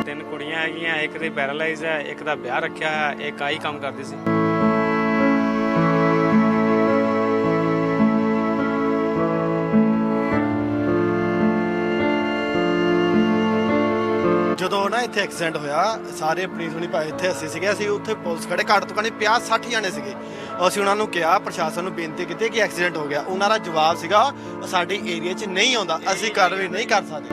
ਤਿੰਨ ਕੁੜੀਆਂ ਹੈਗੀਆਂ, ਇੱਕ ਦੀ ਪੈਰਾਲਾਈਜ਼ ਹੈ, ਇੱਕ ਦਾ ਵਿਆਹ ਰੱਖਿਆ ਹੈ, ਇੱਕ ਆਹੀ ਕੰਮ ਕਰਦੀ ਸੀ। ਜਦੋਂ ਨਾ ਇੱਥੇ ਐਕਸੀਡੈਂਟ ਹੋਇਆ, ਸਾਰੇ ਪੁਲਿਸ ਹੁਣੀ ਭਾਈ ਇੱਥੇ ਅਸੀਂ ਸੀਗੇ, ਅਸੀਂ ਉੱਥੇ ਪੁਲਿਸ ਖੜੇ ਘੱਟ ਤੋਂ ਘੱਟ 50-60 ਜਾਣੇ ਸੀਗੇ। ਅਸੀਂ ਉਹਨਾਂ ਨੂੰ ਕਿਹਾ, ਪ੍ਰਸ਼ਾਸਨ ਨੂੰ ਬੇਨਤੀ ਕੀਤੀ ਕਿ ਐਕਸੀਡੈਂਟ ਹੋ ਗਿਆ। ਉਹਨਾਂ ਦਾ ਜਵਾਬ ਸੀਗਾ ਸਾਡੇ ਏਰੀਆ 'ਚ ਨਹੀਂ ਆਉਂਦਾ, ਅਸੀਂ ਕਾਰਵਾਈ ਨਹੀਂ ਕਰ ਸਕਦੇ।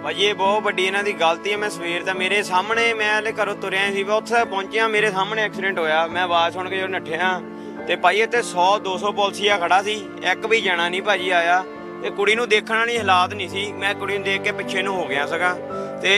ਭਾਜੀ ਇਹ ਬਹੁਤ ਵੱਡੀ ਇਹਨਾਂ ਦੀ ਗਲਤੀ ਹੈ। ਮੈਂ ਸਵੇਰ ਦਾ ਮੇਰੇ ਸਾਹਮਣੇ, ਮੈਂ ਹਲੇ ਘਰੋਂ ਤੁਰਿਆ ਸੀ, ਉੱਥੇ ਪਹੁੰਚਿਆ, ਮੇਰੇ ਸਾਹਮਣੇ ਐਕਸੀਡੈਂਟ ਹੋਇਆ। ਮੈਂ ਆਵਾਜ਼ ਸੁਣ ਕੇ ਜਦੋਂ ਨੱਠਿਆ ਤੇ ਭਾਈ ਇੱਥੇ 100-200 ਪੁਲਿਸੀਆ ਖੜਾ ਸੀ, ਇੱਕ ਵੀ ਜਾਣਾ ਨਹੀਂ ਭਾਜੀ ਆਇਆ। ਤੇ ਕੁੜੀ ਨੂੰ ਦੇਖਣ ਵਾਲੀ ਹਾਲਾਤ ਨਹੀਂ ਸੀ, ਮੈਂ ਕੁੜੀ ਨੂੰ ਦੇਖ ਕੇ ਪਿੱਛੇ ਨੂੰ ਹੋ ਗਿਆ ਸੀਗਾ। ਤੇ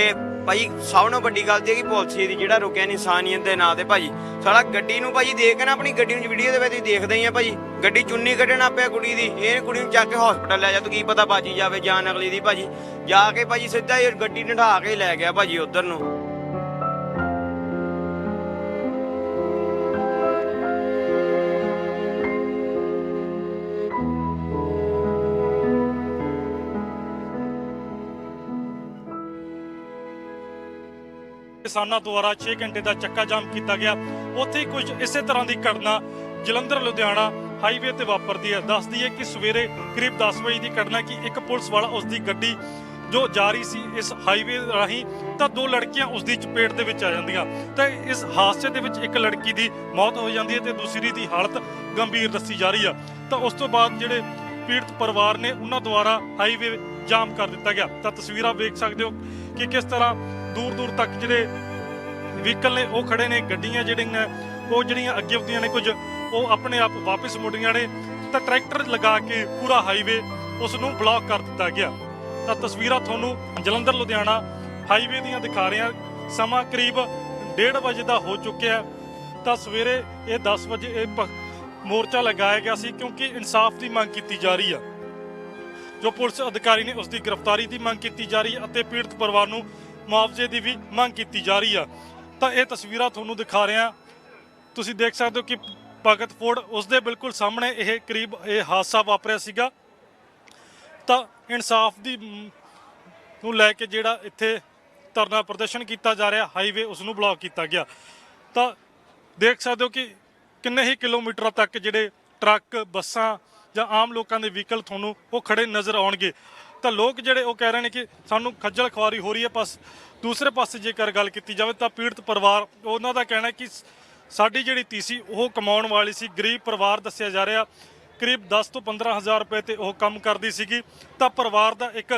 ਭਾਈ ਸਭ ਤੋਂ ਵੱਡੀ ਗਲਤੀ ਹੈ ਕਿ ਪੁਲਿਸ ਦੀ ਜਿਹੜਾ ਰੁਕਿਆ ਨਹੀਂ ਇਨਸਾਨੀਅਤ ਦੇ ਨਾਂ ਤੇ। ਭਾਜੀ ਸਾਲਾ ਗੱਡੀ ਨੂੰ ਭਾਜੀ ਦੇਖ ਕੇ ਨਾ, ਆਪਣੀ ਗੱਡੀ ਨੂੰ ਵੀਡੀਓ ਦੇ ਵਿੱਚ ਦੇਖਦੇ ਹੀ ਆ ਭਾਜੀ, ਗੱਡੀ ਚੁੰਨੀ ਕੱਢਣਾ ਪਿਆ ਕੁੜੀ ਦੀ। ਇਹ ਕੁੜੀ ਨੂੰ ਚੱਕ ਕੇ ਹਸਪੀਟਲ ਲੈ ਜਾ, ਤੂੰ ਕੀ ਪਤਾ ਬਾਜੀ ਜਾਵੇ ਜਾਨ ਅਗਲੀ ਦੀ। ਭਾਜੀ ਜਾ ਕੇ ਭਾਜੀ ਸਿੱਧਾ ਹੀ ਗੱਡੀ ਨਠਾ ਕੇ ਲੈ ਗਿਆ ਭਾਜੀ ਉਧਰ ਨੂੰ। किसानों द्वारा 6 घंटे का चक्का जाम किया गया। उत्थे कुछ इसे तरह की घटना जलंधर लुधियाना हाईवे ते वापरती है। दस दी है कि सवेरे करीब 10 बजे की घटना कि एक पुलिस वाला उसकी गड्डी जो जा रही सी इस हाईवे राही, तो दो लड़कियां उसकी चपेट दे विच आ जांदियां। तो इस हादसे दे विच एक लड़की की मौत हो जाती है तो दूसरी की हालत गंभीर दसी जा रही है। तो उस तो बाद जिहड़े पीड़ित परिवार ने उन्होंने द्वारा हाईवे जाम कर दिता गया। तो तस्वीरां वेख सकते हो कि किस तरह दूर दूर तक जिहड़े व्हीकल ने वो खड़े ने, गड्डियां जिहड़ियां वो जिहड़ियां अगे आउंदियां ने, कुछ वो अपने आप वापस मुड़ियां ने। तो ट्रैक्टर लगा के पूरा हाईवे उसनूं ब्लॉक कर दिता गया। तो तस्वीरां तुहानूं जलंधर लुधियाना हाईवे दीयां दिखा रहे हैं। समा करीब 1:30 बजे का हो चुका है। तो सवेरे ये 10 बजे मोर्चा लगाया गया सी क्योंकि इंसाफ की मंग की जा रही है। जो पुलिस अधिकारी ने उसकी गिरफ्तारी की मंग की जा रही है और पीड़ित परिवार नूं मुआवजे की भी मंग की जा रही है। तो ये तस्वीरां तुहानूं दिखा रहे हैं, तुसीं देख सकते हो कि भगत फोर्ड उसके बिल्कुल सामने ये करीब ये हादसा वापरिया सीगा। तो इंसाफ की नूं लैके जिहड़ा इत्थे धरना प्रदर्शन किया जा रहा, हाईवे उसनूं ब्लॉक किया गया। तो देख सकते हो कि किन्ने ही किलोमीटर तक जिहड़े ट्रक बसां जां आम लोगों के व्हीकल तुहानूं वो खड़े नज़र आउणगे। तो लोग जिहड़े वो कह रहे हैं कि सानूं खज्जल खुआरी हो रही है। बस दूसरे पासे जेकर गल की जाए तो पीड़ित परिवार उन्हों का कहना है कि साडी जिहड़ी धी सी वो कमाउण वाली सी, गरीब परिवार दस्सिया जा रहा, करीब 10 तो 15 हज़ार रुपए ते वो काम करती सीगी। तो परिवार का एक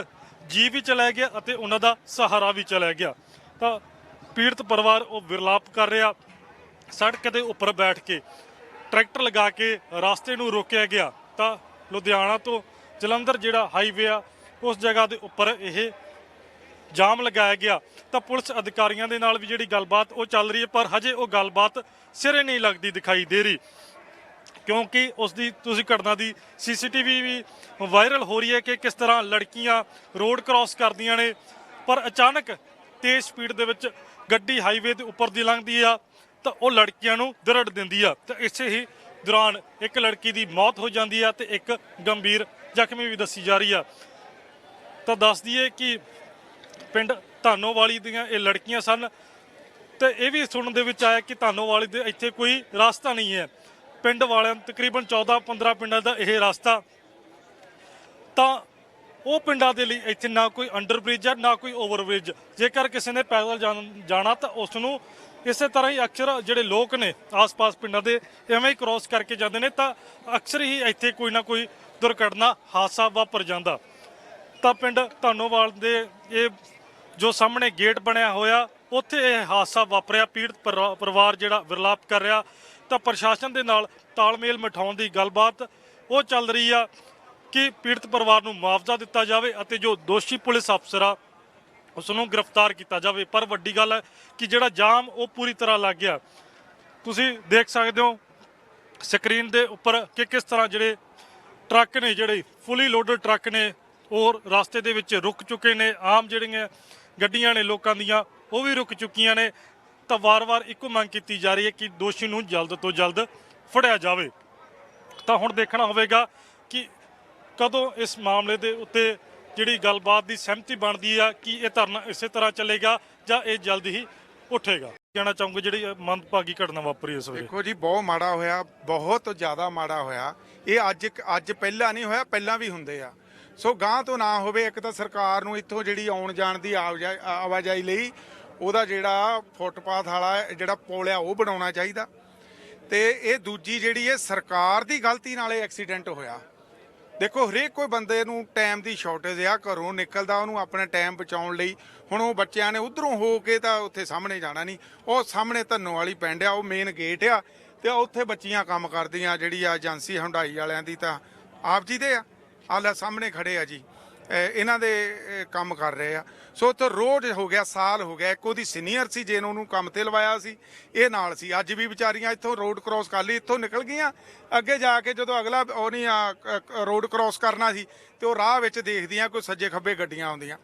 जी भी चला गया और उन्हों का सहारा भी चला गया। तो पीड़ित परिवार वो विरलाप कर रहा, सड़क के उपर बैठ के ट्रैक्टर लगा के रास्ते नूं रोकिया गया। तो लुधियाना तो जलंधर जिहड़ा हाईवे आ उस जगह के उपर यह जाम लगाया गया। तो पुलिस अधिकारियों के नाल भी जिहड़ी गलबात वो चल रही है, पर हजे वो गलबात सिरे नहीं लगती दिखाई दे रही, क्योंकि उसकी तुसीं घटना की CCTV भी वायरल हो रही है कि किस तरह लड़कियां रोड क्रॉस करदियां ने, पर अचानक तेज स्पीड दे विच गड्डी हाईवे के उपर दी लंघदी आ तो वो लड़कियां नूं दरड़ दिंदी आ। तो इसे ही दौरान एक लड़की की मौत हो जाती है तो एक गंभीर जख्मी भी दसी जा रही है। तो दस दईए कि पिंड धानोवाली दीयां ये लड़कियां सन। तो यह भी सुनने दे विच आया कि धानोवाली दे इत्थे कोई रास्ता नहीं है, पिंड वाले तकरीबन 14-15 पिंडां दा यह रास्ता। तो वो पिंडां दे लई इत्थे ना कोई अंडर ब्रिज है ना कोई ओवर ब्रिज। जेकर किसी ने पैदल जाना तो उसनूं इस तरह ही अक्सर जिहड़े लोग ने आस पास पिंडां दे इवें ही क्रॉस करके जाते हैं, तो अक्सर ही इत्थे कोई ना कोई दुर्घटना हादसा वापर जाता। तो पिंड धानोवाल दे ये जो सामने गेट बनया होया उत्थे यह हादसा वापरिया। पीड़ित परिवार जिहड़ा विरलाप कर रहा, तो प्रशासन के नाल तालमेल मिठाउण की गलबात वो चल रही है कि पीड़ित परिवार नूं मुआवजा दिता जाए और जो दोषी पुलिस अफसर आ उसनूं गिरफ्तार किया जाए। पर वड्डी गल है कि जिहड़ा जाम वो पूरी तरह लग गया। तुसीं देख सकते हो स्क्रीन के उपर कि किस तरह जिहड़े ट्रक ने, जिहड़े फुली लोडड ट्रक ने और रास्ते दे विच रुक चुके ने। आम जिहड़ियां गड्डियां ने लोकां दीयां वो भी रुक चुकियां ने। ਤਾਂ ਵਾਰ-ਵਾਰ ਇੱਕੋ ਮੰਗ ਕੀਤੀ ਜਾ ਰਹੀ ਹੈ ਕਿ ਦੋਸ਼ੀ ਨੂੰ ਜਲਦ ਤੋਂ ਜਲਦ ਫੜਿਆ ਜਾਵੇ। ਤਾਂ ਹੁਣ ਦੇਖਣਾ ਹੋਵੇਗਾ ਕਿ ਕਦੋਂ ਇਸ ਮਾਮਲੇ ਦੇ ਉੱਤੇ ਜਿਹੜੀ ਗੱਲਬਾਤ ਦੀ ਸਹਿਮਤੀ ਬਣਦੀ ਆ ਕਿ ਇਹ ਧਰਨਾ ਇਸੇ ਤਰ੍ਹਾਂ ਚੱਲੇਗਾ ਜਾਂ ਇਹ ਜਲਦ ਹੀ ਉੱਠੇਗਾ। ਕਹਿਣਾ ਚਾਹੂੰਗਾ ਜਿਹੜੀ ਮੰਦਭਾਗੀ ਘਟਨਾ ਵਾਪਰੀ ਇਸ ਵੇਲੇ। ਦੇਖੋ ਜੀ ਬਹੁਤ ਮਾੜਾ ਹੋਇਆ, ਬਹੁਤ ਜ਼ਿਆਦਾ ਮਾੜਾ ਹੋਇਆ। ਇਹ ਅੱਜ ਪਹਿਲਾਂ ਨਹੀਂ ਹੋਇਆ, ਪਹਿਲਾਂ ਵੀ ਹੁੰਦੇ ਆ। ਸੋ ਗਾਂ ਤੋਂ ਨਾ ਹੋਵੇ। ਇੱਕ ਤਾਂ ਸਰਕਾਰ ਨੂੰ ਇੱਥੋਂ ਜਿਹੜੀ ਆਉਣ ਜਾਣ ਦੀ ਆਵਾਜਾਈ ਲਈ ਉਹਦਾ ਜਿਹੜਾ ਫੁੱਟਪਾਥ ਵਾਲਾ ਜਿਹੜਾ ਪੁਲ ਆ ਉਹ ਬਣਾਉਣਾ ਚਾਹੀਦਾ। ਤੇ ਇਹ ਦੂਜੀ ਜਿਹੜੀ ਇਹ ਸਰਕਾਰ ਦੀ ਗਲਤੀ ਨਾਲ ਇਹ ਐਕਸੀਡੈਂਟ ਹੋਇਆ। ਦੇਖੋ ਹਰੇਕ ਕੋਈ ਬੰਦੇ ਨੂੰ ਟਾਈਮ ਦੀ ਸ਼ਾਰਟੇਜ ਆ, ਘਰੋਂ ਨਿਕਲਦਾ ਉਹਨੂੰ ਆਪਣਾ ਟਾਈਮ ਬਚਾਉਣ ਲਈ। ਹੁਣ ਉਹ ਬੱਚਿਆਂ ਨੇ ਉਧਰੋਂ ਹੋ ਕੇ ਤਾਂ ਉੱਥੇ ਸਾਹਮਣੇ ਜਾਣਾ ਨਹੀਂ, ਉਹ ਸਾਹਮਣੇ ਧੰਨੋ ਵਾਲੀ ਪਿੰਡ ਆ, ਉਹ ਮੇਨ ਗੇਟ ਆ, ਤੇ ਉੱਥੇ ਬੱਚੀਆਂ ਕੰਮ ਕਰਦੀਆਂ ਜਿਹੜੀ ਆ ਏਜੰਸੀ ਹੁੰਡਾਈ ਵਾਲਿਆਂ ਦੀ ਤਾਂ ਆਪ ਜੀ ਦੇ ਆ ਲੈ ਸਾਹਮਣੇ ਖੜੇ ਆ ਜੀ, ਇਹਨਾਂ ਦੇ ਕੰਮ ਕਰ ਰਹੇ ਆ। ਸੋ ਉੱਥੇ ਰੋਜ਼ ਹੋ ਗਿਆ, ਸਾਲ ਹੋ ਗਿਆ। ਇੱਕ ਉਹਦੀ ਸੀਨੀਅਰ ਸੀ ਜਿਹਨੂੰ ਉਹਨੂੰ ਕੰਮ ਤੇ ਲਵਾਇਆ ਸੀ, ਇਹ ਨਾਲ ਸੀ। ਅੱਜ ਵੀ ਵਿਚਾਰੀਆਂ ਇੱਥੋਂ ਰੋਡ ਕ੍ਰਾਸ ਕਰ ਲਈ, ਇੱਥੋਂ ਨਿਕਲ ਗਈਆਂ। ਅੱਗੇ ਜਾ ਕੇ ਜਦੋਂ ਅਗਲਾ ਉਹ ਨਹੀਂ ਰੋਡ ਕ੍ਰਾਸ ਕਰਨਾ ਸੀ ਤੇ ਉਹ ਰਾਹ ਵਿੱਚ ਦੇਖਦੀਆਂ ਕੋਈ ਸੱਜੇ ਖੱਬੇ ਗੱਡੀਆਂ ਆਉਂਦੀਆਂ।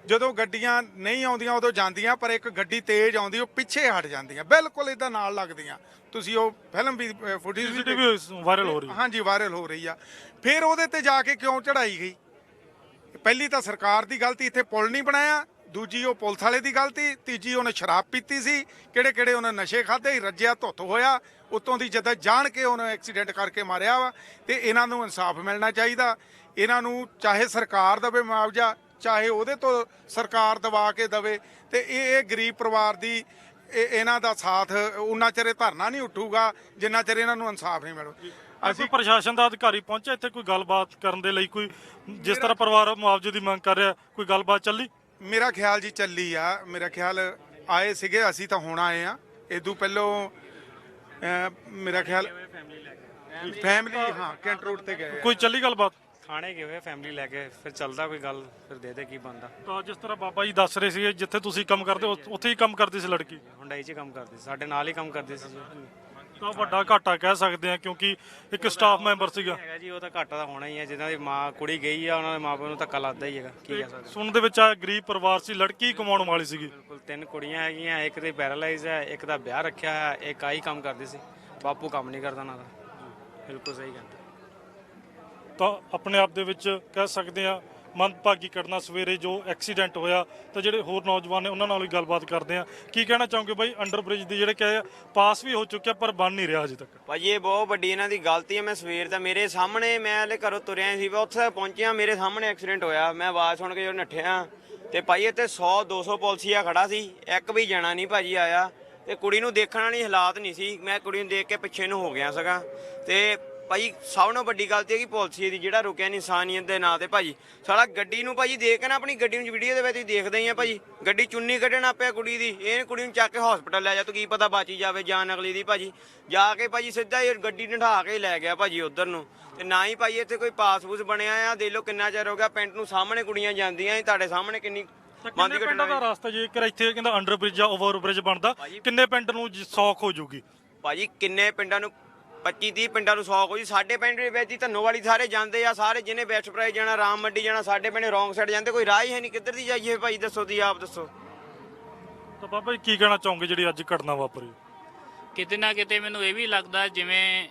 ਜਦੋਂ ਗੱਡੀਆਂ ਨਹੀਂ ਆਉਂਦੀਆਂ ਉਦੋਂ ਜਾਂਦੀਆਂ, ਪਰ ਇੱਕ ਗੱਡੀ ਤੇਜ਼ ਆਉਂਦੀ ਉਹ ਪਿੱਛੇ ਹਟ ਜਾਂਦੀਆਂ, ਬਿਲਕੁਲ ਇਦਾਂ ਨਾਲ ਲੱਗਦੀਆਂ। ਤੁਸੀਂ ਉਹ ਫਿਲਮ ਵੀ ਫੁਟੇਜ ਵਾਇਰਲ ਹੋ ਰਹੀ, ਹਾਂਜੀ ਵਾਇਰਲ ਹੋ ਰਹੀ ਆ। ਫਿਰ ਉਹਦੇ ਤੇ ਜਾ ਕੇ ਕਿਉਂ ਚੜਾਈ ਗਈ? ਪਹਿਲੀ ਤਾਂ ਸਰਕਾਰ ਦੀ ਗਲਤੀ, ਇੱਥੇ ਪੁਲ ਨਹੀਂ ਬਣਾਇਆ। ਦੂਜੀ ਉਹ ਪੁਲਿਸ ਵਾਲੇ ਦੀ ਗਲਤੀ। ਤੀਜੀ ਉਹਨੇ ਸ਼ਰਾਬ ਪੀਤੀ ਸੀ, ਕਿਹੜੇ ਉਹਨੇ ਨਸ਼ੇ ਖਾਦੇ ਸੀ, ਰੱਜਿਆ ਧੁੱਤ ਹੋਇਆ ਉਤੋਂ ਦੀ, ਜਦੋਂ ਜਾਣ ਕੇ ਉਹਨੇ ਐਕਸੀਡੈਂਟ ਕਰਕੇ ਮਾਰਿਆ ਵਾ। ਤੇ ਇਹਨਾਂ ਨੂੰ ਇਨਸਾਫ ਮਿਲਣਾ ਚਾਹੀਦਾ। ਇਹਨਾਂ ਨੂੰ ਚਾਹੇ ਸਰਕਾਰ ਦੇਵੇ ਮੁਆਵਜ਼ਾ, ਚਾਹੇ ਉਹਦੇ ਤੋਂ ਸਰਕਾਰ ਦਵਾ ਕੇ ਦੇਵੇ। ਤੇ ਇਹ ਗਰੀਬ ਪਰਿਵਾਰ ਦੀ ਇਹਨਾਂ ਦਾ ਸਾਥ ਉਨਾ ਚਿਰ ਧਰਨਾ ਨਹੀਂ ਉੱਠੂਗਾ ਜਿੰਨਾ ਚਿਰ ਇਹਨਾਂ ਨੂੰ ਇਨਸਾਫ ਨਹੀਂ ਮਿਲੂ। ਅਸੀਂ ਪ੍ਰਸ਼ਾਸਨ ਦਾ ਅਧਿਕਾਰੀ ਪਹੁੰਚਿਆ ਇੱਥੇ ਕੋਈ ਗੱਲਬਾਤ ਕਰਨ ਦੇ ਲਈ? ਕੋਈ ਜਿਸ ਤਰ੍ਹਾਂ ਪਰਿਵਾਰ ਮੁਆਵਜ਼ੇ ਦੀ ਮੰਗ ਕਰ ਰਿਹਾ, ਕੋਈ ਗੱਲਬਾਤ ਚੱਲੀ? ਮੇਰਾ ਖਿਆਲ ਜੀ ਚੱਲੀ ਆ। ਮੇਰਾ ਖਿਆਲ ਆਏ ਸੀਗੇ, ਅਸੀਂ ਤਾਂ ਹੁਣ ਆਏ ਆ। ਇਦੋਂ ਪਹਿਲੋਂ ਮੇਰਾ ਖਿਆਲ ਫੈਮਿਲੀ ਹਾਂ ਕੈਂਟ ਰੋਡ ਤੇ ਗਏ। ਕੋਈ ਚੱਲੀ ਗੱਲਬਾਤ? ਥਾਣੇ ਗਏ ਹੋਏ ਫੈਮਿਲੀ ਲੈ ਕੇ, ਫਿਰ ਚੱਲਦਾ ਕੋਈ ਗੱਲ, ਫਿਰ ਦੇ ਕੀ ਬੰਦਾ। ਤਾਂ ਜਿਸ ਤਰ੍ਹਾਂ ਬਾਬਾ ਜੀ ਦੱਸ ਰਹੇ ਸੀ ਜਿੱਥੇ ਤੁਸੀਂ ਕੰਮ ਕਰਦੇ ਉੱਥੇ ਹੀ ਕੰਮ ਕਰਦੀ ਸੀ ਲੜਕੀ? ਹੁੰਡਾਈ 'ਚ ਕੰਮ ਕਰਦੀ ਸੀ, ਸਾਡੇ ਨਾਲ ਹੀ ਕੰਮ ਕਰਦੀ ਸੀ ਜੀ। ਤਾਂ ਵੱਡਾ ਘਾਟਾ ਕਹਿ ਸਕਦੇ ਆ ਕਿਉਂਕਿ ਇੱਕ ਸਟਾਫ ਮੈਂਬਰ ਸੀਗਾ। ਹੈਗਾ ਜੀ, ਉਹ ਤਾਂ ਘਾਟਾ ਤਾਂ ਹੋਣਾ ਹੀ ਹੈ। ਜਿਨ੍ਹਾਂ ਦੀ ਮਾਂ ਕੁੜੀ ਗਈ ਆ ਉਹਨਾਂ ਦੇ ਮਾਪਿਆਂ ਨੂੰ ਧੱਕਾ ਲੱਗਦਾ ਹੀ ਹੈਗਾ। ਕੀ ਕਹਿ ਸਕਦੇ। ਸੁਣਨ ਦੇ ਵਿੱਚ ਆ ਗਰੀਬ ਪਰਿਵਾਰ ਸੀ, ਲੜਕੀ ਕਮਾਉਣ ਵਾਲੀ ਸੀਗੀ। ਬਿਲਕੁਲ 3 ਕੁੜੀਆਂ ਹੈਗੀਆਂ, ਇੱਕ ਦੀ ਪੈਰਾਲਾਈਜ਼ ਹੈ, ਇੱਕ ਦਾ ਵਿਆਹ ਰੱਖਿਆ ਹੈ, ਇੱਕ ਆਹੀ ਕੰਮ ਕਰਦੀ ਸੀ। ਬਾਪੂ ਕੰਮ ਨਹੀਂ ਕਰਦਾ ਉਹਨਾਂ ਦਾ। ਬਿਲਕੁਲ ਸਹੀ ਕਹਿੰਦੇ। ਤਾਂ ਆਪਣੇ ਆਪ ਦੇ ਵਿੱਚ ਕਹਿ ਸਕਦੇ ਆ ਮੰਦਭਾਗੀ ਘਟਨਾ ਸਵੇਰੇ ਜੋ ਐਕਸੀਡੈਂਟ ਹੋਇਆ। ਤਾਂ ਜਿਹੜੇ ਹੋਰ ਨੌਜਵਾਨ ਨੇ ਉਹਨਾਂ ਨਾਲ ਵੀ ਗੱਲਬਾਤ ਕਰਦੇ ਆ। ਕੀ ਕਹਿਣਾ ਚਾਹੋਗੇ ਬਾਈ? ਅੰਡਰ ਬ੍ਰਿਜ ਦੀ ਜਿਹੜੇ ਕਿ ਪਾਸ ਵੀ ਹੋ ਚੁੱਕਿਆ ਪਰ ਬਣ ਨਹੀਂ ਰਿਹਾ ਅਜੇ ਤੱਕ। ਭਾਜੀ ਇਹ ਬਹੁਤ ਵੱਡੀ ਇਹਨਾਂ ਦੀ ਗਲਤੀ ਹੈ। ਮੈਂ ਸਵੇਰ ਤਾਂ ਮੇਰੇ ਸਾਹਮਣੇ, ਮੈਂ ਹਲੇ ਘਰੋਂ ਤੁਰਿਆ ਸੀ, ਉੱਥੇ ਪਹੁੰਚਿਆ, ਮੇਰੇ ਸਾਹਮਣੇ ਐਕਸੀਡੈਂਟ ਹੋਇਆ। ਮੈਂ ਆਵਾਜ਼ ਸੁਣ ਕੇ ਜਦੋਂ ਨੱਠਿਆ ਤੇ ਭਾਈ ਇੱਥੇ 100-200 ਪੁਲਿਸੀਆ ਖੜਾ ਸੀ, ਇੱਕ ਵੀ ਜਣਾ ਨਹੀਂ ਭਾਜੀ ਆਇਆ। ਤੇ ਕੁੜੀ ਨੂੰ ਦੇਖਣ ਵਾਲੀ ਹਾਲਾਤ ਨਹੀਂ ਸੀ। ਮੈਂ ਕੁੜੀ ਨੂੰ ਦੇਖ ਕੇ ਪਿੱਛੇ ਨੂੰ ਹੋ ਗਿਆ ਸੀਗਾ। ਤੇ ਭਾਈ ਸਭ ਨਾਲੋਂ ਵੱਡੀ ਗਲਤੀ ਹੈ ਕਿ ਪੁਲਿਸ ਦੀ ਜਿਹੜਾ ਰੁਕਿਆ ਨਹੀਂ ਇਨਸਾਨੀਅਤ ਦੇ ਨਾਂ ਤੇ। ਭਾਜੀ ਸਾਲਾ ਗੱਡੀ ਨੂੰ ਭਾਜੀ ਦੇਖ ਕੇ ਨਾ, ਆਪਣੀ ਗੱਡੀ ਨੂੰ ਵੀਡੀਓ ਦੇ ਵਿੱਚ ਦੇਖਦੇ ਹੀ ਆ ਭਾਜੀ, ਗੱਡੀ ਚੁੰਨੀ ਕੱਢਣ ਪਿਆ ਕੁੜੀ ਦੀ। ਇਹ ਕੁੜੀ ਨੂੰ ਚੱਕ ਕੇ ਹਸਪੀਟਲ ਲੈ ਜਾ, ਤੂੰ ਕੀ ਪਤਾ ਬਾਚੀ ਜਾਵੇ ਜਾਨ ਅਗਲੀ ਦੀ। ਭਾਜੀ ਜਾ ਕੇ ਭਾਜੀ ਸਿੱਧਾ ਇਹ ਗੱਡੀ ਨਠਾ ਕੇ ਲੈ ਗਿਆ ਭਾਜੀ ਉਧਰ ਨੂੰ। ਤੇ ਨਾ ਹੀ ਭਾਈ ਇੱਥੇ ਕੋਈ ਪਾਸ-ਪੂਸ ਬਣਿਆ ਆ। ਦੇਖ ਲਓ ਕਿੰਨਾ ਚਿਰ ਹੋ ਗਿਆ ਪਿੰਡ ਨੂੰ, ਸਾਹਮਣੇ ਕੁੜੀਆਂ ਜਾਂਦੀਆਂ, ਤੁਹਾਡੇ ਸਾਹਮਣੇ ਕਿੰਨੀ ਕਿੰਨੇ ਪਿੰਡਾਂ ਦਾ ਰਸਤਾ ਜੇਕਰ ਇੱਥੇ ਕਹਿੰਦਾ ਅੰਡਰ ਬ੍ਰਿਜ ਜਾਂ ਓਵਰ ਬ੍ਰਿਜ ਬਣਦਾ, ਕਿੰਨੇ ਪਿੰਡ ਨੂੰ ਸੌਖ ਹੋ ਜਾਊਗੀ? ਭਾਜੀ ਕਿੰਨੇ ਪਿੰਡਾਂ ਨੂੰ? 25-30 ਪਿੰਡਾਂ ਨੂੰ ਸੌਖ ਹੋ ਜੀ। ਸਾਡੇ ਪਿੰਡ ਦੇ ਵਿੱਚ ਹੀ ਧੰਨੋ ਵਾਲੀ ਸਾਰੇ ਜਾਂਦੇ ਆ, ਸਾਰੇ ਜਿਹਨੇ ਵੈਸਟ ਪ੍ਰਾਈਜ਼ ਜਾਣਾ, ਰਾਮ ਮੰਡੀ ਜਾਣਾ, ਸਾਡੇ ਪਿੰਡ ਰੌਂਗ ਸਾਈਡ ਜਾਂਦੇ। ਕੋਈ ਰਾਹ ਹੀ ਹੈ ਨਹੀਂ, ਕਿੱਧਰ ਦੀ ਜਾਈਏ ਭਾਈ? ਦੱਸੋ ਦੀ ਆਪ ਦੱਸੋ। ਤਾਂ ਬਾਬਾ ਜੀ ਕੀ ਕਹਿਣਾ ਚਾਹੋਗੇ ਜਿਹੜੀ ਅੱਜ ਘਟਨਾ ਵਾਪਰੀ? ਕਿਤੇ ਨਾ ਕਿਤੇ ਮੈਨੂੰ ਇਹ ਵੀ ਲੱਗਦਾ ਜਿਵੇਂ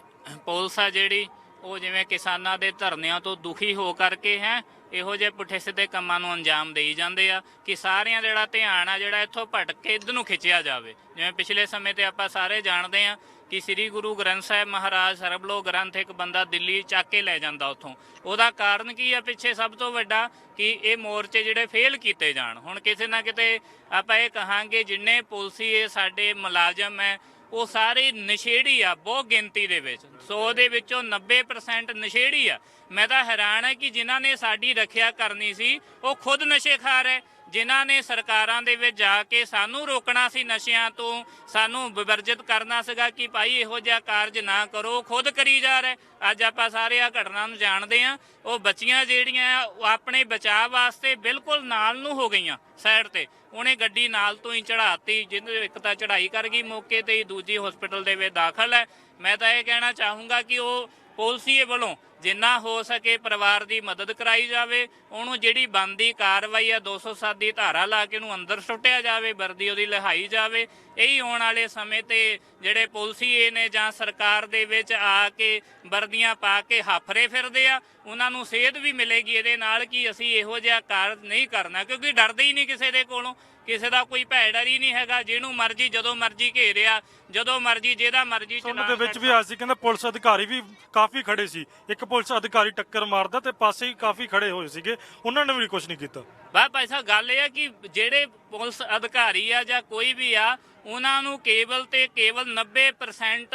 ਪੁਲਿਸ ਆ ਜਿਹੜੀ ਉਹ ਜਿਵੇਂ ਕਿਸਾਨਾਂ ਦੇ ਧਰਨਿਆਂ ਤੋਂ ਦੁਖੀ ਹੋ ਕਰਕੇ ਹੈ ਇਹੋ ਜਿਹੇ ਪੁੱਠੇ ਸਿੱਧੇ ਕੰਮਾਂ ਨੂੰ ਅੰਜਾਮ ਦੇਈ ਜਾਂਦੇ ਆ ਕਿ ਸਾਰਿਆਂ ਜਿਹੜਾ ਧਿਆਨ ਆ ਜਿਹੜਾ ਇੱਥੋਂ ਭਟਕ ਕੇ ਇੱਧਰ ਨੂੰ ਖਿੱਚਿਆ ਜਾਵੇ। ਜਿਵੇਂ ਪਿਛਲੇ ਸਮੇਂ ਤੇ ਆਪਾਂ ਸਾਰੇ ਜਾਣਦੇ ਆ ਕਿ ਸ੍ਰੀ ਗੁਰੂ ਗ੍ਰੰਥ ਸਾਹਿਬ ਮਹਾਰਾਜ ਸਰਬਲੋਕ ਗ੍ਰੰਥ ਇੱਕ ਬੰਦਾ ਦਿੱਲੀ ਚੱਕ ਕੇ ਲੈ ਜਾਂਦਾ ਉੱਥੋਂ। ਉਹਦਾ ਕਾਰਨ ਕੀ ਆ ਪਿੱਛੇ? ਸਭ ਤੋਂ ਵੱਡਾ ਕਿ ਇਹ ਮੋਰਚੇ ਜਿਹੜੇ ਫੇਲ ਕੀਤੇ ਜਾਣ। ਹੁਣ ਕਿਸੇ ਨਾ ਕਿਤੇ ਆਪਾਂ ਇਹ ਕਹਾਂਗੇ ਜਿੰਨੇ ਪੁਲਿਸੀ ਇਹ ਸਾਡੇ ਮੁਲਾਜ਼ਮ ਹੈ ਉਹ ਸਾਰੇ ਨਸ਼ੇੜੀ ਆ ਬਹੁਤ ਗਿਣਤੀ ਦੇ ਵਿੱਚ। 100 ਦੇ ਵਿੱਚੋਂ 90% ਨਸ਼ੇੜੀ ਆ। ਮੈਂ ਤਾਂ ਹੈਰਾਨ ਹੈ ਕਿ ਜਿਨ੍ਹਾਂ ਨੇ ਸਾਡੀ ਰੱਖਿਆ ਕਰਨੀ ਸੀ ਉਹ ਖੁਦ ਨਸ਼ੇ ਖਾ ਰਹੇ। ਜਿਨ੍ਹਾਂ ਨੇ ਸਰਕਾਰਾਂ ਦੇ ਵਿੱਚ ਜਾ ਕੇ ਸਾਨੂੰ ਰੋਕਣਾ ਸੀ ਨਸ਼ਿਆਂ ਤੋਂ, ਸਾਨੂੰ ਵਿਵਰਜਿਤ ਕਰਨਾ ਸੀਗਾ ਕਿ ਭਾਈ ਇਹੋ ਜਿਹਾ ਕਾਰਜ ਨਾ ਕਰੋ, ਖੁਦ ਕਰੀ ਜਾ ਰਹੇ। ਅੱਜ ਆਪਾਂ ਸਾਰੇ ਆ ਘਟਨਾ ਨੂੰ ਜਾਣਦੇ ਹਾਂ। ਉਹ ਬੱਚੀਆਂ ਜਿਹੜੀਆਂ ਉਹ ਆਪਣੇ ਬਚਾਅ ਵਾਸਤੇ ਬਿਲਕੁਲ ਨਾਲ ਨੂੰ ਹੋ ਗਈਆਂ ਸਾਈਡ ਤੇ। ਉਹਨੇ ਗੱਡੀ ਨਾਲ ਤੋਂ ਹੀ ਚੜਾਤੀ, ਜਿਹਦੇ ਇੱਕ ਤਾਂ ਚੜਾਈ ਕਰ ਗਈ ਮੌਕੇ ਤੇ ਹੀ, ਦੂਜੀ ਹਸਪੀਟਲ ਦੇ ਵਿੱਚ ਦਾਖਲ ਹੈ। ਮੈਂ ਤਾਂ ਇਹ ਕਹਿਣਾ ਚਾਹੂੰਗਾ ਕਿ ਉਹ ਪੁਲਸੀਏ ਵੱਲੋਂ ਜਿੰਨਾ ਹੋ ਸਕੇ ਪਰਿਵਾਰ ਦੀ ਮਦਦ ਕਰਾਈ ਜਾਵੇ, ਉਹਨੂੰ ਜਿਹੜੀ ਬਣਦੀ ਕਾਰਵਾਈ ਆ 207 ਦੀ ਧਾਰਾ ਲਾ ਕੇ ਉਹਨੂੰ ਅੰਦਰ ਸੁੱਟਿਆ ਜਾਵੇ, ਵਰਦੀ ਉਹਦੀ ਲਿਹਾਈ ਜਾਵੇ। ਇਹੀ ਆਉਣ ਵਾਲੇ ਸਮੇਂ ਤੇ ਜਿਹੜੇ ਪੁਲਸੀਏ ਨੇ ਜਾਂ ਸਰਕਾਰ ਦੇ ਵਿੱਚ ਆ ਕੇ ਵਰਦੀਆਂ ਪਾ ਕੇ ਹਾਫਰੇ ਫਿਰਦੇ ਆ, ਉਹਨਾਂ ਨੂੰ ਸੇਧ ਵੀ ਮਿਲੇਗੀ ਇਹਦੇ ਨਾਲ ਕਿ ਅਸੀਂ ਇਹੋ ਜਿਹਾ ਕਾਰਜ ਨਹੀਂ ਕਰਨਾ, ਕਿਉਂਕਿ ਡਰਦੇ ਹੀ ਨਹੀਂ ਕਿਸੇ ਦੇ ਕੋਲੋਂ। ਕਿਸੇ ਦਾ ਕੋਈ ਭੈ ਡਰ ਹੀ ਨਹੀਂ ਹੈਗਾ, ਜਿਹਨੂੰ ਮਰਜ਼ੀ ਜਦੋਂ ਮਰਜ਼ੀ ਘੇਰਿਆ, ਜਦੋਂ ਮਰਜ਼ੀ ਜਿਹਦਾ ਮਰਜ਼ੀ ਸੁਣਨ ਦੇ ਵਿੱਚ ਵੀ ਆਇਆ ਸੀ, ਕਹਿੰਦਾ ਪੁਲਿਸ ਅਧਿਕਾਰੀ ਵੀ ਕਾਫੀ ਖੜੇ ਸੀ, ਇੱਕ ਪੁਲਿਸ ਅਧਿਕਾਰੀ ਟੱਕਰ ਮਾਰਦਾ ਤੇ ਪਾਸੇ ਹੀ ਕਾਫੀ ਖੜੇ ਹੋਏ ਸੀਗੇ, ਉਹਨਾਂ ਨੇ ਵੀ ਕੁਝ ਨਹੀਂ ਕੀਤਾ। ਬਸ ਭਾਈ ਸਾਹਿਬ ਗੱਲ ਇਹ ਆ ਕਿ ਜਿਹੜੇ ਪੁਲਿਸ ਅਧਿਕਾਰੀ ਆ ਜਾਂ ਕੋਈ ਵੀ ਆ, ਉਹਨਾਂ ਨੂੰ ਕੇਵਲ ਤੇ ਕੇਵਲ 90%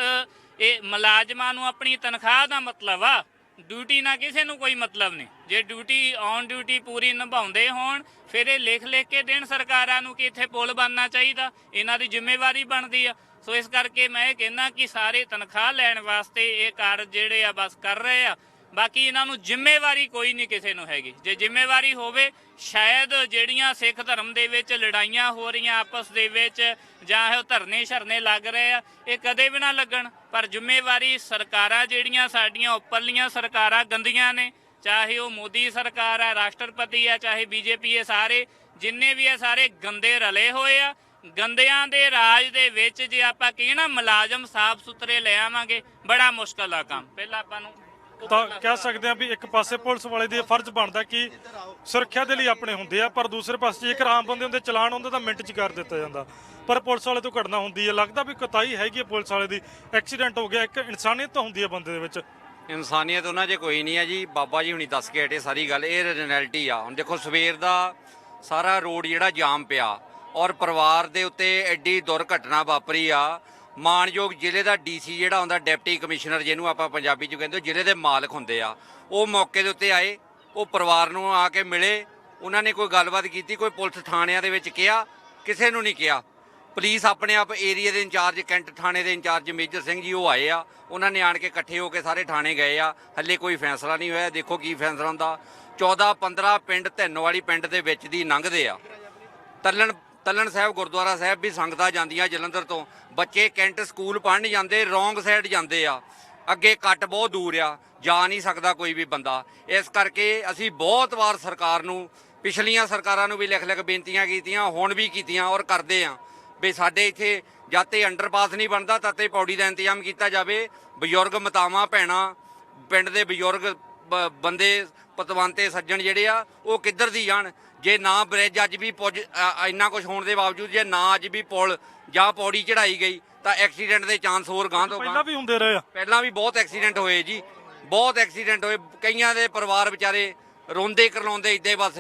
ਇਹ ਮੁਲਾਜ਼ਮਾਂ ਨੂੰ ਆਪਣੀ ਤਨਖਾਹ ਦਾ ਮਤਲਬ ਆ, ਡਿਊਟੀ ਨਾਲ ਕਿਸੇ ਨੂੰ ਕੋਈ ਮਤਲਬ ਨਹੀਂ। ਜੇ ਡਿਊਟੀ ਔਨ ਡਿਊਟੀ ਪੂਰੀ ਨਿਭਾਉਂਦੇ ਹੋਣ ਫਿਰ ਇਹ ਲਿਖ ਕੇ ਦੇਣ ਸਰਕਾਰਾਂ ਨੂੰ ਕਿ ਇੱਥੇ ਪੁਲ ਬਣਨਾ ਚਾਹੀਦਾ, ਇਹਨਾਂ ਦੀ ਜ਼ਿੰਮੇਵਾਰੀ ਬਣਦੀ ਆ। ਸੋ ਇਸ ਕਰਕੇ ਮੈਂ ਇਹ ਕਹਿੰਦਾ ਕਿ ਸਾਰੇ ਤਨਖਾਹ ਲੈਣ ਵਾਸਤੇ ਇਹ ਕਾਰਜ ਜਿਹੜੇ ਆ ਬਸ ਕਰ ਰਹੇ ਆ, ਬਾਕੀ ਇਹਨਾਂ ਨੂੰ ਜ਼ਿੰਮੇਵਾਰੀ ਕੋਈ ਨਹੀਂ ਕਿਸੇ ਨੂੰ ਹੈਗੀ। ਜੇ ਜ਼ਿੰਮੇਵਾਰੀ ਹੋਵੇ ਸ਼ਾਇਦ ਜਿਹੜੀਆਂ ਸਿੱਖ ਧਰਮ ਦੇ ਵਿੱਚ ਲੜਾਈਆਂ ਹੋ ਰਹੀਆਂ ਆਪਸ ਦੇ ਵਿੱਚ ਜਾਂ ਇਹ ਧਰਨੇ ਸ਼ਰਨੇ ਲੱਗ ਰਹੇ ਆ, ਇਹ ਕਦੇ ਵੀ ਨਾ ਲੱਗਣ। ਪਰ ਜ਼ਿੰਮੇਵਾਰੀ ਸਰਕਾਰਾਂ ਜਿਹੜੀਆਂ ਸਾਡੀਆਂ ਉੱਪਰਲੀਆਂ ਸਰਕਾਰਾਂ ਗੰਦੀਆਂ ਨੇ, ਚਾਹੇ ਉਹ ਮੋਦੀ ਸਰਕਾਰ ਹੈ, ਰਾਸ਼ਟਰਪਤੀ ਹੈ, ਚਾਹੇ ਬੀਜੇਪੀ ਹੈ, ਸਾਰੇ ਜਿੰਨੇ ਵੀ ਆ ਸਾਰੇ ਗੰਦੇ ਰਲੇ ਹੋਏ ਆ। ਗੰਦਿਆਂ ਦੇ ਰਾਜ ਦੇ ਵਿੱਚ ਜੇ ਆਪਾਂ ਕਹੀਏ ਨਾ ਮੁਲਾਜ਼ਮ ਸਾਫ਼ ਸੁਥਰੇ ਲੈ ਆਵਾਂਗੇ, ਬੜਾ ਮੁਸ਼ਕਲ ਆ ਕੰਮ। ਪਹਿਲਾਂ ਆਪਾਂ ਨੂੰ ਤਾਂ ਕਹਿ ਸਕਦੇ ਆ ਵੀ ਇੱਕ ਪਾਸੇ ਪੁਲਿਸ ਵਾਲੇ ਦੇ ਫਰਜ਼ ਬਣਦਾ ਕਿ ਸੁਰੱਖਿਆ ਦੇ ਲਈ ਆਪਣੇ ਹੁੰਦੇ ਆ, ਪਰ ਦੂਸਰੇ ਪਾਸੇ ਜੇਕਰ ਆਮ ਬੰਦੇ ਹੁੰਦੇ ਚਲਾਨ ਹੁੰਦੇ ਤਾਂ ਮਿੰਟ 'ਚ ਕਰ ਦਿੱਤਾ ਜਾਂਦਾ, ਪਰ ਪੁਲਿਸ ਵਾਲੇ ਤੋਂ ਘਟਨਾ ਹੁੰਦੀ ਹੈ। ਲੱਗਦਾ ਵੀ ਕੁਤਾਹੀ ਹੈਗੀ ਹੈ ਪੁਲਿਸ ਵਾਲੇ ਦੀ, ਐਕਸੀਡੈਂਟ ਹੋ ਗਿਆ, ਇੱਕ ਇਨਸਾਨੀਅਤ ਤਾਂ ਹੁੰਦੀ ਹੈ ਬੰਦੇ ਦੇ ਵਿੱਚ। ਇਨਸਾਨੀਅਤ ਉਹਨਾਂ 'ਚ ਕੋਈ ਨਹੀਂ ਹੈ ਜੀ, ਬਾਬਾ ਜੀ ਹੁਣੀ ਦੱਸ ਕੇ ਹਟੇ ਸਾਰੀ ਗੱਲ, ਇਹ ਰਿਐਲਿਟੀ ਆ। ਹੁਣ ਦੇਖੋ ਸਵੇਰ ਦਾ ਸਾਰਾ ਰੋਡ ਜਿਹੜਾ ਜਾਮ ਪਿਆ ਔਰ ਪਰਿਵਾਰ ਦੇ ਉੱਤੇ ਐਡੀ ਦੁਰਘਟਨਾ ਵਾਪਰੀ ਆ। ਮਾਣਯੋਗ ਜ਼ਿਲ੍ਹੇ ਦਾ ਡੀਸੀ ਜਿਹੜਾ ਹੁੰਦਾ, ਡਿਪਟੀ ਕਮਿਸ਼ਨਰ ਜਿਹਨੂੰ ਆਪਾਂ ਪੰਜਾਬੀ 'ਚ ਕਹਿੰਦੇ, ਜ਼ਿਲ੍ਹੇ ਦੇ ਮਾਲਕ ਹੁੰਦੇ ਆ, ਉਹ ਮੌਕੇ ਦੇ ਉੱਤੇ ਆਏ, ਉਹ ਪਰਿਵਾਰ ਨੂੰ ਆ ਕੇ ਮਿਲੇ, ਉਹਨਾਂ ਨੇ ਕੋਈ ਗੱਲਬਾਤ ਕੀਤੀ। ਕੋਈ ਪੁਲਿਸ ਥਾਣਿਆਂ ਦੇ ਵਿੱਚ ਕਿਹਾ, ਕਿਸੇ ਨੂੰ ਨਹੀਂ ਕਿਹਾ। ਪੁਲਿਸ ਆਪਣੇ ਆਪ ਏਰੀਆ ਦੇ ਇੰਚਾਰਜ, ਕੈਂਟ ਥਾਣੇ ਦੇ ਇੰਚਾਰਜ ਮੇਜਰ ਸਿੰਘ ਜੀ ਉਹ ਆਏ ਆ, ਉਹਨਾਂ ਨੇ ਆਣ ਕੇ ਇਕੱਠੇ ਹੋ ਕੇ ਸਾਰੇ ਥਾਣੇ ਗਏ ਆ। ਹੱਲੇ ਕੋਈ ਫੈਸਲਾ ਨਹੀਂ ਹੋਇਆ, ਦੇਖੋ ਕੀ ਫੈਸਲਾ ਹੁੰਦਾ। 14-15 ਪਿੰਡ ਧੰਨੋਵਾਲੀ ਪਿੰਡ ਦੇ ਵਿੱਚ ਦੀ ਲੰਘਦੇ ਆ। ਤੱਲਣ ਸਾਹਿਬ ਗੁਰਦੁਆਰਾ ਸਾਹਿਬ ਵੀ ਸੰਗਤਾਂ ਜਾਂਦੀਆਂ ਜਲੰਧਰ ਤੋਂ, ਬੱਚੇ ਕੈਂਟ ਸਕੂਲ ਪੜ੍ਹਨ ਜਾਂਦੇ, ਰੋਂਗ ਸਾਈਡ ਜਾਂਦੇ ਆ, ਅੱਗੇ ਕੱਟ ਬਹੁਤ ਦੂਰ ਆ, ਜਾ ਨਹੀਂ ਸਕਦਾ ਕੋਈ ਵੀ ਬੰਦਾ। ਇਸ ਕਰਕੇ ਅਸੀਂ ਬਹੁਤ ਵਾਰ ਸਰਕਾਰ ਨੂੰ, ਪਿਛਲੀਆਂ ਸਰਕਾਰਾਂ ਨੂੰ ਵੀ ਲਿਖ ਬੇਨਤੀਆਂ ਕੀਤੀਆਂ, ਹੁਣ ਵੀ ਕੀਤੀਆਂ ਔਰ ਕਰਦੇ ਆ ਵੀ ਸਾਡੇ ਇੱਥੇ ਜਦ ਤੇ ਅੰਡਰਪਾਸ ਨਹੀਂ ਬਣਦਾ ਤਦ ਤੇ ਪੌੜੀ ਦਾ ਇੰਤਜ਼ਾਮ ਕੀਤਾ ਜਾਵੇ। ਬਜ਼ੁਰਗ ਮਾਤਾਵਾਂ ਭੈਣਾਂ, ਪਿੰਡ ਦੇ ਬਜ਼ੁਰਗ ਬੰਦੇ, ਪਤਵੰਤੇ ਸੱਜਣ ਜਿਹੜੇ ਆ, ਉਹ ਕਿੱਧਰ ਦੀ ਜਾਣ। ਜੇ ਨਾ ਬ੍ਰਿਜ ਅੱਜ ਵੀ ਇੰਨਾ ਕੁਝ ਹੋਣ ਦੇ ਬਾਵਜੂਦ ਜੇ ਨਾ ਅੱਜ ਵੀ ਪੁਲ ਜਾਂ ਪੌੜੀ ਚੜਾਈ ਗਈ ਤਾਂ ਐਕਸੀਡੈਂਟ ਦੇ ਚਾਂਸ ਹੋਰ ਗਾਂ ਤੋਂ ਪਹਿਲਾਂ ਵੀ ਹੁੰਦੇ ਰਹੇ ਆ, ਪਹਿਲਾਂ ਵੀ ਬਹੁਤ ਐਕਸੀਡੈਂਟ ਹੋਏ ਜੀ, ਬਹੁਤ ਐਕਸੀਡੈਂਟ ਹੋਏ। ਕਈਆਂ ਦੇ ਪਰਿਵਾਰ ਵਿਚਾਰੇ ਰੋਂਦੇ ਕਰਲਾਉਂਦੇ ਇੱਦਾਂ ਬਸ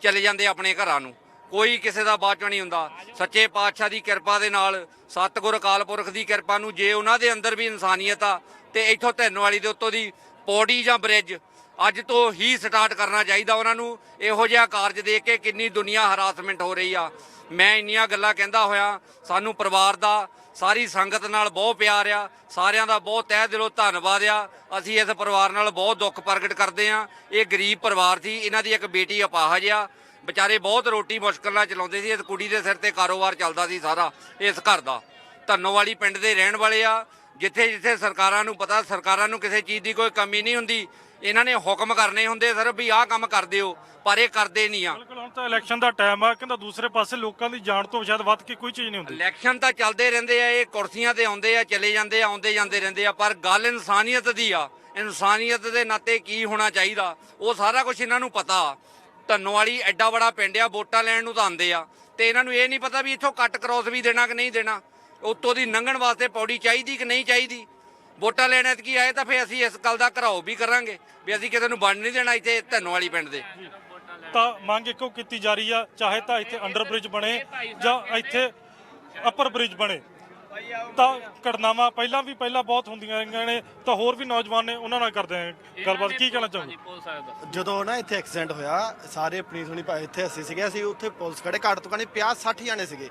ਚਲੇ ਜਾਂਦੇ ਆਪਣੇ ਘਰਾਂ ਨੂੰ, ਕੋਈ ਕਿਸੇ ਦਾ ਬਾਅਦ ਚੋਂ ਨਹੀਂ ਹੁੰਦਾ। ਸੱਚੇ ਪਾਤਸ਼ਾਹ ਦੀ ਕਿਰਪਾ ਦੇ ਨਾਲ, ਸਤਿਗੁਰ ਅਕਾਲ ਪੁਰਖ ਦੀ ਕਿਰਪਾ ਨੂੰ, ਜੇ ਉਹਨਾਂ ਦੇ ਅੰਦਰ ਵੀ ਇਨਸਾਨੀਅਤ ਆ ਤੇ ਇੱਥੋਂ ਧੰਨੋਵਾਲੀ ਦੇ ਉੱਤੋਂ ਦੀ ਪੌੜੀ ਜਾਂ ਬ੍ਰਿਜ ਅੱਜ ਤੋਂ ਹੀ ਸਟਾਰਟ ਕਰਨਾ ਚਾਹੀਦਾ ਉਹਨਾਂ ਨੂੰ। ਇਹੋ ਜਿਹਾ ਕਾਰਜ ਦੇਖ ਕੇ ਕਿੰਨੀ ਦੁਨੀਆ ਹਰਾਸਮੈਂਟ ਹੋ ਰਹੀ ਆ। ਮੈਂ ਇੰਨੀਆਂ ਗੱਲਾਂ ਕਹਿੰਦਾ ਹੋਇਆ, ਸਾਨੂੰ ਪਰਿਵਾਰ ਦਾ, ਸਾਰੀ ਸੰਗਤ ਨਾਲ ਬਹੁਤ ਪਿਆਰ ਆ, ਸਾਰਿਆਂ ਦਾ ਬਹੁਤ ਤਹਿ ਦਿਲੋਂ ਧੰਨਵਾਦ ਆ। ਅਸੀਂ ਇਸ ਪਰਿਵਾਰ ਨਾਲ ਬਹੁਤ ਦੁੱਖ ਪ੍ਰਗਟ ਕਰਦੇ ਆ। ਇਹ ਗਰੀਬ ਪਰਿਵਾਰ ਸੀ, ਇਹਨਾਂ ਦੀ ਇੱਕ ਬੇਟੀ ਅਪਾਹਜ ਆ, ਵਿਚਾਰੇ ਬਹੁਤ ਰੋਟੀ ਮੁਸ਼ਕਲ ਨਾਲ ਚਲਾਉਂਦੇ ਸੀ। ਇਸ ਕੁੜੀ ਦੇ ਸਿਰ ਤੇ ਕਾਰੋਬਾਰ ਚੱਲਦਾ ਸੀ ਸਾਰਾ ਇਸ ਘਰ ਦਾ। ਧੰਨੋਵਾਲੀ ਪਿੰਡ ਦੇ ਰਹਿਣ ਵਾਲੇ ਆ। ਜਿੱਥੇ ਜਿੱਥੇ ਸਰਕਾਰਾਂ ਨੂੰ ਪਤਾ, ਸਰਕਾਰਾਂ ਨੂੰ ਕਿਸੇ ਚੀਜ਼ ਦੀ ਕੋਈ ਕਮੀ ਨਹੀਂ ਹੁੰਦੀ, ਇਹਨਾਂ ਨੇ ਹੁਕਮ ਕਰਨੇ ਹੁੰਦੇ ਸਿਰਫ ਵੀ ਆਹ ਕੰਮ ਕਰ ਦਿਓ, ਪਰ ਇਹ ਕਰਦੇ ਨਹੀਂ ਆ। ਬਿਲਕੁਲ, ਹੁਣ ਤਾਂ ਇਲੈਕਸ਼ਨ ਦਾ ਟਾਈਮ ਆ, ਕਹਿੰਦਾ ਦੂਸਰੇ ਪਾਸੇ ਲੋਕਾਂ ਦੀ ਜਾਨ ਤੋਂ ਸ਼ਾਇਦ ਵੱਧ ਕੇ ਕੋਈ ਚੀਜ਼ ਨਹੀਂ ਹੁੰਦੀ। ਇਲੈਕਸ਼ਨ ਤਾਂ ਚੱਲਦੇ ਰਹਿੰਦੇ ਆ, ਇਹ ਕੁਰਸੀਆਂ ਤੇ ਆਉਂਦੇ ਆ, ਚਲੇ ਜਾਂਦੇ ਆ, ਆਉਂਦੇ ਜਾਂਦੇ ਰਹਿੰਦੇ ਆ, ਪਰ ਗੱਲ ਇਨਸਾਨੀਅਤ ਦੀ ਆ। ਇਨਸਾਨੀਅਤ ਦੇ ਨਾਤੇ ਕੀ ਹੋਣਾ ਚਾਹੀਦਾ ਉਹ ਸਾਰਾ ਕੁਝ ਇਹਨਾਂ ਨੂੰ ਪਤਾ। ਧੰਨੋਵਾਲੀ ਐਡਾ ਬੜਾ ਪਿੰਡ ਆ, ਵੋਟਾਂ ਲੈਣ ਨੂੰ ਤਾਂ ਆਉਂਦੇ ਆ ਤੇ ਇਹਨਾਂ ਨੂੰ ਇਹ ਨਹੀਂ ਪਤਾ ਵੀ ਇੱਥੋਂ ਕੱਟ ਕ੍ਰੋਸ ਵੀ ਦੇਣਾ ਕਿ ਨਹੀਂ ਦੇਣਾ, ਉੱਤੋਂ ਦੀ ਲੰਘਣ ਵਾਸਤੇ ਪੌੜੀ ਚਾਹੀਦੀ ਕਿ ਨਹੀਂ ਚਾਹੀਦੀ। ਵੋਟਾਂ ਲੈਣ ਐਤਕੀ ਆਏ ਤਾਂ ਫਿਰ ਅਸੀਂ ਇਸ ਗੱਲ ਦਾ ਘਰਾਓ ਵੀ ਕਰਾਂਗੇ ਵੀ ਅਸੀਂ ਕਿਸੇ ਨੂੰ ਵੰਡ ਨਹੀਂ ਦੇਣਾ ਇੱਥੇ ਧੰਨੋਵਾਲੀ ਪਿੰਡ ਦੇ। ਤਾਂ ਮੰਗ ਇੱਕੋ ਕੀਤੀ ਜਾ ਰਹੀ ਆ, ਚਾਹੇ ਤਾਂ ਇੱਥੇ ਅੰਡਰ ਬ੍ਰਿਜ ਬਣੇ ਜਾਂ ਇੱਥੇ ਅਪਰ ਬ੍ਰਿਜ ਬਣੇ। ਤਾਂ ਘਟਨਾਵਾਂ ਪਹਿਲਾਂ ਬਹੁਤ ਹੁੰਦੀਆਂ ਰਹੀਆਂ ਨੇ, ਤਾਂ ਹੋਰ ਵੀ ਨੌਜਵਾਨ ਨੇ, ਉਹਨਾਂ ਨਾਲ ਕਰਦੇ ਆ ਗੱਲਬਾਤ। ਕੀ ਕਹਿਣਾ ਚਾਹੋਗੇ? ਜਦੋਂ ਨਾ ਇੱਥੇ ਐਕਸੀਡੈਂਟ ਹੋਇਆ, ਸਾਰੇ ਆਪਣੀ ਸੁਣੀ ਭਾਈ ਇੱਥੇ ਅਸੀਂ ਸੀਗੇ, ਅਸੀਂ ਉੱਥੇ ਪੁਲਿਸ ਖੜੇ, ਘੱਟ ਤੋਂ ਘੱਟ 50-60 ਜਾਣੇ ਸੀਗੇ।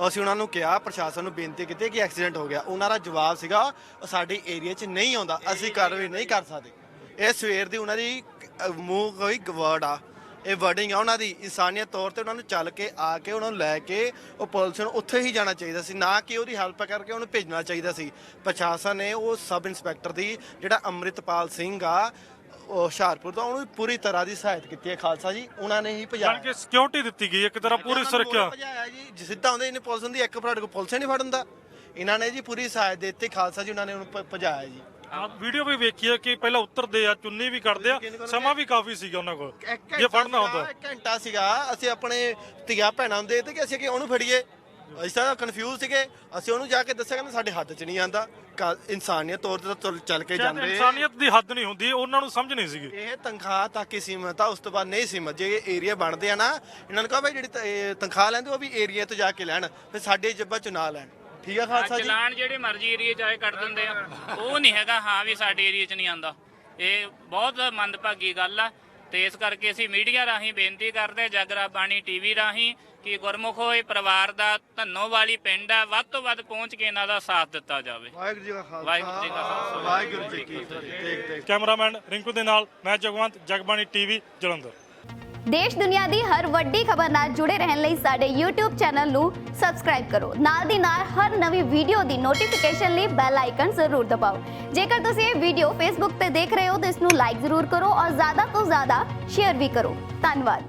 ਅਸੀਂ ਉਹਨਾਂ ਨੂੰ ਕਿਹਾ, ਪ੍ਰਸ਼ਾਸਨ ਨੂੰ ਬੇਨਤੀ ਕੀਤੀ ਕਿ ਐਕਸੀਡੈਂਟ ਹੋ ਗਿਆ। ਉਹਨਾਂ ਦਾ ਜਵਾਬ ਸੀਗਾ ਸਾਡੇ ਏਰੀਆ 'ਚ ਨਹੀਂ ਆਉਂਦਾ, ਅਸੀਂ ਕਾਰਵਾਈ ਨਹੀਂ ਕਰ ਸਕਦੇ। ਇਹ ਸਵੇਰ ਦੀ ਉਹਨਾਂ ਦੀ ਮੂੰਹ ਕੋਈ ਵਰਡ ਆ, ਇਹ ਵਰਡਿੰਗ ਆ ਉਹਨਾਂ ਦੀ। ਇਨਸਾਨੀਅਤ ਤੌਰ ਤੇ ਉਹਨਾਂ ਨੂੰ ਚੱਲ ਕੇ ਆ ਕੇ ਉਹਨਾਂ ਨੂੰ ਲੈ ਕੇ ਉਹ ਪੁਲਿਸ ਨੂੰ ਉੱਥੇ ਹੀ ਜਾਣਾ ਚਾਹੀਦਾ ਸੀ, ਨਾ ਕਿ ਉਹਦੀ ਹੈਲਪ ਕਰਕੇ ਉਹਨੂੰ ਭੇਜਣਾ ਚਾਹੀਦਾ ਸੀ। ਪ੍ਰਸ਼ਾਸਨ ਨੇ ਉਹ ਸਬ ਇੰਸਪੈਕਟਰ ਦੀ ਜਿਹੜਾ ਅੰਮ੍ਰਿਤਪਾਲ ਸਿੰਘ ਆ ਉਹ ਹੁਸ਼ਿਆਰਪੁਰ ਤੋਂ, ਉਹਨੂੰ ਪੂਰੀ ਤਰ੍ਹਾਂ ਦੀ ਸਹਾਇਤਾ ਕੀਤੀ ਹੈ ਖਾਲਸਾ ਜੀ। ਉਹਨਾਂ ਨੇ ਹੀ ਜਾਣ ਕੇ ਸਿਕਿਉਰਿਟੀ ਦਿੱਤੀ ਗਈ ਇੱਕ ਤਰ੍ਹਾਂ ਪੂਰੀ ਸੁਰੱਖਿਆ। ਭਜਾਇਆ ਜੀ ਸਿੱਧਾ ਆਉਂਦੇ ਇਹਨੇ ਪੁਲਿਸ ਦੀ ਇੱਕ ਫੜ ਕੋ ਪੁਲਿਸ ਨਹੀਂ ਫੜਨ ਦਾ। ਇਹਨਾਂ ਨੇ ਜੀ ਪੂਰੀ ਸਹਾਇਤਾ ਦਿੱਤੀ ਖਾਲਸਾ ਜੀ, ਉਹਨਾਂ ਨੇ ਉਹਨੂੰ ਭਜਾਇਆ ਜੀ। ਵੀਡੀਓ ਵੀ ਵੇਖੀ ਹੈ ਕਿ ਪਹਿਲਾਂ ਉਤਰਦੇ ਆ, ਚੁੰਨੀ ਵੀ ਕੱਢਦੇ ਆ, ਸਮਾਂ ਵੀ ਕਾਫੀ ਸੀਗਾ ਉਹਨਾਂ ਕੋਲ ਜੇ ਫੜਨਾ ਹੁੰਦਾ। 1 ਘੰਟਾ ਸੀਗਾ। ਅਸੀਂ ਆਪਣੇ ਧੀਆ ਭੈਣਾਂ ਨੂੰ ਦੇ ਤੇ ਕਿ ਅਸੀਂ ਕਿ ਉਹਨੂੰ ਫੜੀਏ, ਅਸੀਂ ਤਾਂ ਕਨਫਿਊਜ਼ ਸੀਗੇ। ਅਸੀਂ ਉਹਨੂੰ ਜਾ ਕੇ ਦੱਸਿਆ ਕਿ ਸਾਡੇ ਹੱਥ 'ਚ ਨਹੀਂ ਆਂਦਾ। ਇਨਸਾਨੀਅਤ ਤੌਰ ਤੇ ਤਾਂ ਚੱਲ ਕੇ ਸ਼ਾਇਦ ਜਾਂਦੇ। ਇਨਸਾਨੀਅਤ ਦੀ ਹੱਦ ਨਹੀਂ ਹੁੰਦੀ, ਉਹਨਾਂ ਨੂੰ ਸਮਝ ਨਹੀਂ ਸੀਗੀ। ਇਹ ਤਨਖਾਹ ਤੱਕ ਹੀ ਸੀਮਤ ਆ, ਉਸ ਤੋਂ ਬਾਅਦ ਨਹੀਂ ਸੀਮਤ। ਜੇ ਏਰੀਆ ਬਣਦੇ ਆ ਨਾ, ਇਹਨਾਂ ਨੂੰ ਕਹੋ ਭਾਈ ਜਿਹੜੀ ਤਨਖਾਹ ਲੈਂਦੇ ਉਹ ਵੀ ਏਰੀਆ ਤੋਂ ਜਾ ਕੇ ਲੈਣ, ਫਿਰ ਸਾਡੇ ਜੱਬਾਂ 'ਚ ਨਾ ਲੈਣ। ਠੀਕ ਆ ਖਾਲਸਾ ਜੀ। ਚਲਾਨ ਜਿਹੜੇ ਮਰਜ਼ੀ ਏਰੀਏ 'ਚ ਆਏ ਕੱਟ ਦਿੰਦੇ ਆ, ਉਹ ਨਹੀਂ ਹੈਗਾ ਹਾਂ ਵੀ ਸਾਡੇ ਏਰੀਏ 'ਚ ਨਹੀਂ ਆਂਦਾ। ਇਹ ਬਹੁਤ ਮੰਦਭਾਗੀ ਗੱਲ ਆ ਤੇ ਇਸ ਕਰਕੇ ਅਸੀਂ ਮੀਡੀਆ ਰਾਹੀਂ ਬੇਨਤੀ ਕਰਦੇ, ਜਾਗਰਾ ਬਾਣੀ ਟੀਵੀ ਰਾਹੀਂ, ਕਿ ਗੁਰਮੁਖੋ ਇਹ ਪਰਿਵਾਰ ਦਾ ਧੰਨੋਵਾਲੀ ਪਿੰਡ ਆ, ਵੱਧ ਤੋਂ ਵੱਧ ਪਹੁੰਚ ਕੇ ਇਹਨਾਂ ਦਾ ਸਾਥ ਦਿੱਤਾ ਜਾਵੇ। ਵਾਹਿਗੁਰੂ ਜੀ ਕਾ ਖਾਲਸਾ, ਵਾਹਿਗੁਰੂ ਜੀ ਕਾ ਖਾਲਸਾ, ਵਾਹਿਗੁਰੂ ਜੀ ਕੀ ਫਤਿਹ। ਕੈਮਰਾਮੈਨ ਰਿੰਕੂ ਦੇ ਨਾਲ ਮੈਂ ਜਗਵੰਤ, ਜਗਬਾਣੀ ਟੀਵੀ ਜਲੰਧਰ। ਦੇਸ਼ ਦੁਨੀਆ ਦੀ ਹਰ ਵੱਡੀ ਖਬਰ ਨਾਲ ਜੁੜੇ ਰਹਿਣ ਲਈ ਸਾਡੇ YouTube ਚੈਨਲ ਨੂੰ ਸਬਸਕ੍ਰਾਈਬ ਕਰੋ। ਨਾਲ ਦੀ ਨਾਲ ਹਰ ਨਵੀਂ ਵੀਡੀਓ ਦੀ ਨੋਟੀਫਿਕੇਸ਼ਨ ਲਈ ਬੈਲ ਆਈਕਨ ਜ਼ਰੂਰ ਦਬਾਓ। ਜੇਕਰ ਤੁਸੀਂ ਇਹ ਵੀਡੀਓ Facebook ਤੇ ਦੇਖ ਰਹੇ ਹੋ ਤਾਂ ਇਸ ਨੂੰ ਲਾਈਕ ਜ਼ਰੂਰ ਕਰੋ ਔਰ ਜ਼ਿਆਦਾ ਤੋਂ ਜ਼ਿਆਦਾ ਸ਼ੇਅਰ ਵੀ ਕਰੋ। ਧੰਨਵਾਦ।